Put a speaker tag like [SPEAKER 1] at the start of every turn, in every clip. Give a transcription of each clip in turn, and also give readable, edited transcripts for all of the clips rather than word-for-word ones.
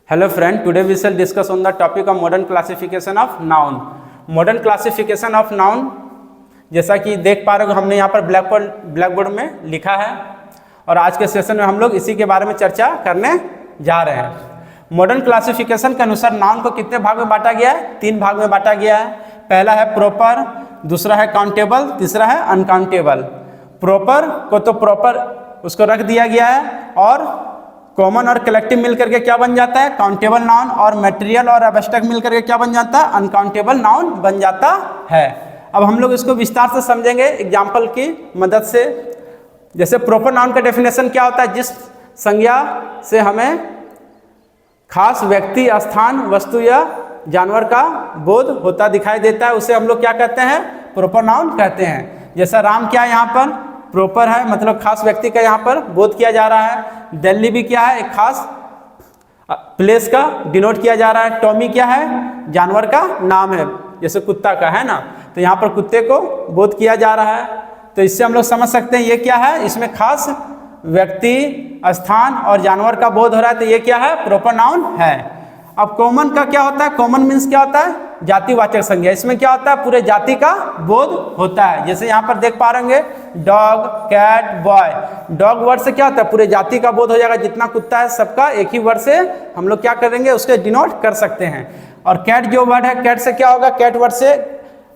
[SPEAKER 1] Hello friend, today we shall discuss on the topic of modern classification of noun. Modern classification of noun, जैसा कि देख पा रहे हो हमने यहाँ पर ब्लैक बोर्ड में लिखा है और आज के सेशन में हम लोग इसी के बारे में चर्चा करने जा रहे हैं। मॉडर्न क्लासिफिकेशन के अनुसार नाउन को कितने भाग में बांटा गया है? 3 भाग में बांटा गया है। पहला है प्रॉपर, दूसरा है काउंटेबल, तीसरा है अनकाउंटेबल। प्रॉपर को तो प्रॉपर उसको रख दिया गया है और कॉमन और कलेक्टिव मिलकर के क्या बन जाता है? काउंटेबल नाउन, और मटेरियल और एब्स्ट्रैक्ट मिलकर के क्या बन जाता है? अनकाउंटेबल नाउन बन जाता है। अब हम लोग इसको विस्तार से समझेंगे एग्जाम्पल की मदद से। जैसे प्रॉपर नाउन का डेफिनेशन क्या होता है? जिस संज्ञा से हमें खास व्यक्ति, स्थान, वस्तु या जानवर का बोध होता दिखाई देता है उसे हम लोग क्या कहते हैं? प्रॉपर नाउन कहते हैं। जैसा राम क्या है यहाँ पर? प्रॉपर है, मतलब खास व्यक्ति का यहाँ पर बोध किया जा रहा है। दिल्ली भी क्या है? एक खास प्लेस का डिनोट किया जा रहा है। टॉमी क्या है? जानवर का नाम है, जैसे कुत्ता का है ना, तो यहाँ पर कुत्ते को बोध किया जा रहा है। तो इससे हम लोग समझ सकते हैं ये क्या है? इसमें खास व्यक्ति, स्थान और जानवर का बोध हो रहा है, तो ये क्या है? प्रॉपर नाउन है। अब कॉमन का क्या होता है? कॉमन मीन्स क्या होता है? जातिवाचक संज्ञा। इसमें क्या होता है? पूरे जाति का बोध होता है। जैसे यहाँ पर देख पा रहे हैं dog, cat, boy. Dog word से क्या होता है? पूरे जाति का बोध हो जाएगा, जितना कुत्ता है सबका एक ही वर्ड से हम लोग क्या करेंगे? उसके डिनोट कर सकते हैं। और कैट जो वर्ड है, कैट से क्या होगा? कैट वर्ड से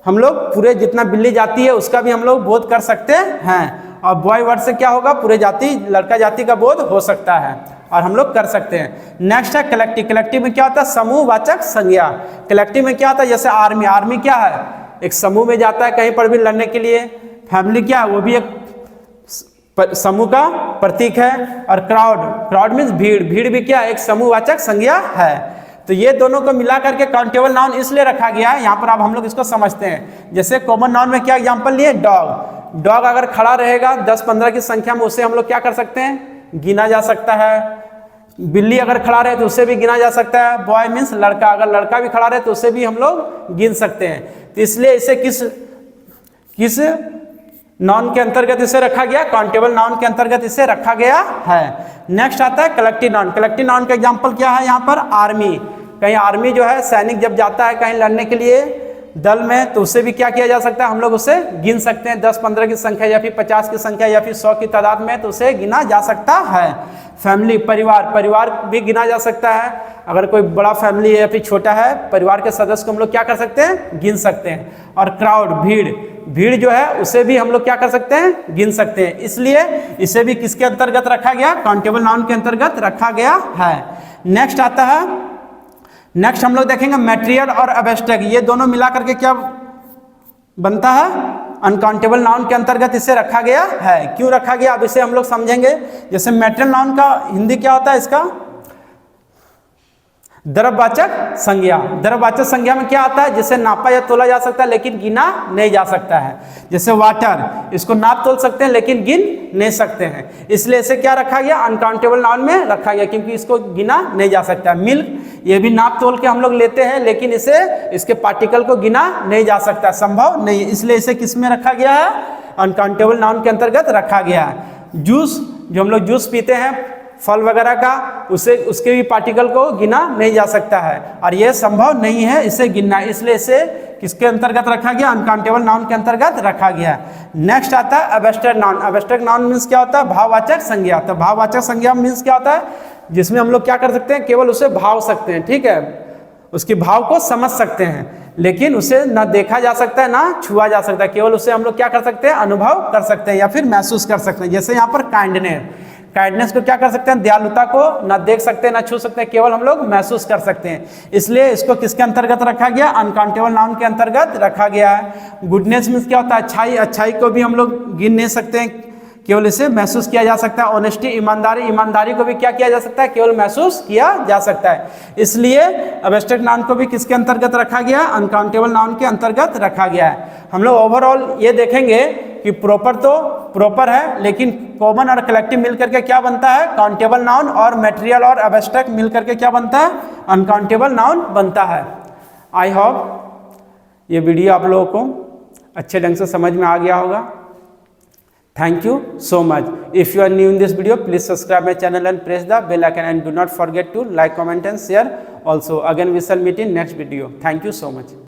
[SPEAKER 1] हम लोग पूरे जितना बिल्ली जाति है उसका भी हम लोग बोध कर सकते हैं। और बॉय वर्ड से क्या होगा? पूरे जाति, लड़का जाति का बोध हो सकता है और हम लोग कर सकते हैं। नेक्स्ट है कलेक्टिव। कलेक्टिव में क्या होता है? समूहवाचक संज्ञा। कलेक्टिव में क्या होता है? जैसे आर्मी। आर्मी क्या है? एक समूह में जाता है कहीं पर भी लड़ने के लिए। फैमिली क्या है? वो भी एक समूह का प्रतीक है। और क्राउड, क्राउड मीन्स भीड़। भीड़ भी क्या है? एक समूहवाचक संज्ञा है। तो ये दोनों को मिला करके काउंटेबल नाउन इसलिए रखा गया है। यहाँ पर अब हम लोग इसको समझते हैं। जैसे कॉमन नाउन में क्या एग्जाम्पल लिए? डॉग। डॉग अगर खड़ा रहेगा 10-15 की संख्या में, उसे हम लोग क्या कर सकते हैं? गिना जा सकता है। बिल्ली अगर खड़ा रहे तो उसे भी गिना जा सकता है। बॉय मीन्स लड़का, अगर लड़का भी खड़ा रहे तो उसे भी हम लोग गिन सकते हैं। तो इसलिए इसे किस नाउन के अंतर्गत इसे रखा गया? काउंटेबल नाउन के अंतर्गत इसे रखा गया है। नेक्स्ट आता है कलेक्टिव नाउन। कलेक्टिव नाउन का एग्जांपल क्या है यहाँ पर? आर्मी। कहीं आर्मी जो है, सैनिक जब जाता है कहीं लड़ने के लिए दल में, तो उसे भी क्या किया जा सकता है? हम लोग उसे गिन सकते हैं। 10-15 की संख्या या फिर 50 की संख्या या फिर 100 की तादाद में, तो उसे गिना जा सकता है। फैमिली, परिवार। परिवार भी गिना जा सकता है। अगर कोई बड़ा फैमिली है या फिर छोटा है, परिवार के सदस्य को हम लोग क्या कर सकते हैं? गिन सकते हैं। और क्राउड, भीड़। भीड़ जो है उसे भी हम लोग क्या कर सकते हैं? गिन सकते हैं। इसलिए इसे भी किसके अंतर्गत रखा गया? काउंटेबल नाउन के अंतर्गत रखा गया है। नेक्स्ट आता है, नेक्स्ट हम लोग देखेंगे मटेरियल और एब्स्ट्रैक्ट। ये दोनों मिला करके क्या बनता है? अनकाउंटेबल नाउन के अंतर्गत इसे रखा गया है। क्यों रखा गया? अब इसे हम लोग समझेंगे। जैसे मटेरियल नाउन का हिंदी क्या होता है? इसका द्रव्यवाचक संज्ञा। द्रव्यवाचक संज्ञा में क्या आता है? जिसे नापा या तोला जा सकता है लेकिन गिना नहीं जा सकता है। जैसे वाटर, इसको नाप तोल सकते हैं लेकिन गिन नहीं सकते हैं। इसलिए इसे क्या रखा गया? अनकाउंटेबल नाउन में रखा गया, क्योंकि इसको गिना नहीं जा सकता। मिल्क, ये भी नाप तोल के हम लोग लेते हैं लेकिन इसके पार्टिकल को गिना नहीं जा सकता, संभव नहीं। इसलिए इसे किस में रखा गया है? अनकाउंटेबल नाउन के अंतर्गत रखा गया है। जूस, जो हम लोग जूस पीते हैं फल वगैरह का, उसके भी पार्टिकल को गिना नहीं जा सकता है और यह संभव नहीं है इसे गिनना। इसलिए इसे किसके अंतर्गत रखा गया? अनकाउंटेबल नाउन के अंतर्गत रखा गया। नेक्स्ट आता है abstract noun. Abstract noun means क्या होता है? भाववाचक संज्ञा। तो भाववाचक संज्ञा मीन्स क्या होता है? जिसमें हम लोग क्या कर सकते हैं? केवल उसे भाव सकते हैं, ठीक है, उसकी भाव को समझ सकते हैं, लेकिन उसे ना देखा जा सकता है ना छुआ जा सकता है। केवल उसे हम लोग क्या कर सकते हैं? अनुभव कर सकते हैं या फिर महसूस कर सकते हैं। जैसे यहाँ पर काइंडनेस को क्या कर सकते हैं? दयालुता को ना देख सकते हैं ना छू सकते हैं, केवल हम लोग महसूस कर सकते हैं। इसलिए इसको किसके अंतर्गत रखा गया? अनकाउंटेबल नाउन के अंतर्गत रखा गया है। गुडनेस मीन्स क्या होता है? अच्छाई। अच्छाई को भी हम लोग गिन नहीं सकते हैं, केवल इसे महसूस किया जा सकता है। ऑनेस्टी, ईमानदारी। ईमानदारी को भी क्या किया जा सकता है? केवल महसूस किया जा सकता है। इसलिए एब्स्ट्रैक्ट नाउन को भी किसके अंतर्गत रखा गया? अनकाउंटेबल नाउन के अंतर्गत रखा गया है। हम लोग ओवरऑल ये देखेंगे कि प्रॉपर तो प्रॉपर है, लेकिन कॉमन और कलेक्टिव मिलकर के क्या बनता है? Countable noun. और मटेरियल और एब्स्ट्रैक्ट मिलकर के क्या बनता है? अनकाउंटेबल नाउन बनता है। आई होप ये वीडियो आप लोगों को अच्छे ढंग से समझ में आ गया होगा। Thank you so much. If you are new in this video, please subscribe my channel and press the bell icon, and do not forget to like, comment and share. Also, again we shall meet in next video. Thank you so much.